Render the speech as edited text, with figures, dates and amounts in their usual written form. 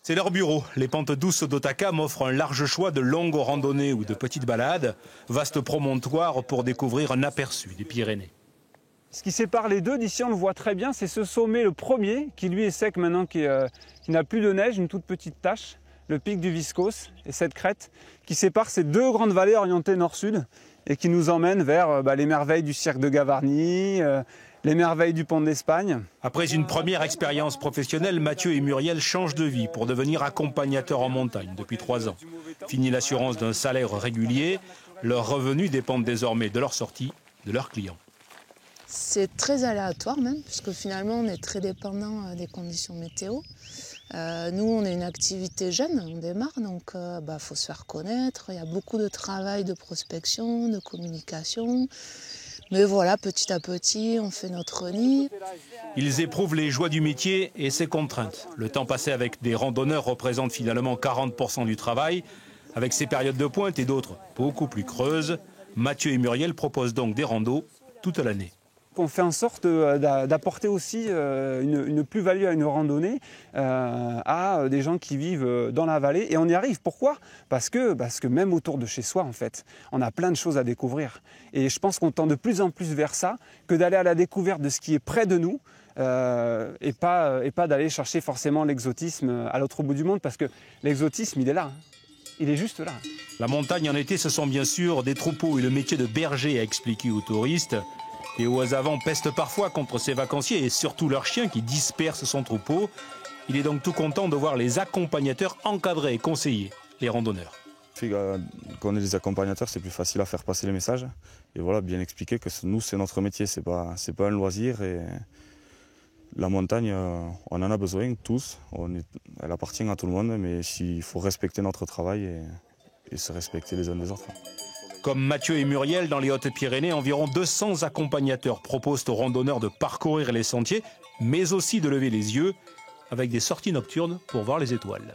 C'est leur bureau. Les pentes douces d'Hautacam offrent un large choix de longues randonnées ou de petites balades. Vaste promontoire pour découvrir un aperçu des Pyrénées. Ce qui sépare les deux, d'ici on le voit très bien, c'est ce sommet, le premier, qui lui est sec maintenant, qui n'a plus de neige, une toute petite tache, le pic du Viscos, et cette crête qui sépare ces deux grandes vallées orientées nord-sud et qui nous emmène vers les merveilles du cirque de Gavarnie, les merveilles du pont d'Espagne. Après une première expérience professionnelle, Mathieu et Muriel changent de vie pour devenir accompagnateurs en montagne depuis 3 ans. Fini l'assurance d'un salaire régulier, leurs revenus dépendent désormais de leur sortie, de leurs clients. C'est très aléatoire même, puisque finalement on est très dépendant des conditions météo. Nous, on est une activité jeune, on démarre, donc faut se faire connaître. Il y a beaucoup de travail de prospection, de communication. Mais voilà, petit à petit, on fait notre nid. Ils éprouvent les joies du métier et ses contraintes. Le temps passé avec des randonneurs représente finalement 40% du travail. Avec ses périodes de pointe et d'autres beaucoup plus creuses, Mathieu et Muriel proposent donc des randos toute l'année. On fait en sorte d'apporter aussi une plus-value à une randonnée à des gens qui vivent dans la vallée. Et on y arrive. Pourquoi ? Parce que même autour de chez soi, en fait, on a plein de choses à découvrir. Et je pense qu'on tend de plus en plus vers ça que d'aller à la découverte de ce qui est près de nous et pas d'aller chercher forcément l'exotisme à l'autre bout du monde. Parce que l'exotisme, il est là. Il est juste là. La montagne en été, ce sont bien sûr des troupeaux et le métier de berger à expliquer aux touristes. Les Oisavants pestent parfois contre ces vacanciers et surtout leurs chiens qui dispersent son troupeau. Il est donc tout content de voir les accompagnateurs encadrer et conseiller les randonneurs. Quand on est des accompagnateurs, c'est plus facile à faire passer les messages. Et voilà, bien expliquer que nous, c'est notre métier, c'est pas un loisir. Et la montagne, on en a besoin, tous. Elle appartient à tout le monde, mais il faut respecter notre travail et se respecter les uns les autres. Comme Mathieu et Muriel, dans les Hautes-Pyrénées, environ 200 accompagnateurs proposent aux randonneurs de parcourir les sentiers, mais aussi de lever les yeux avec des sorties nocturnes pour voir les étoiles.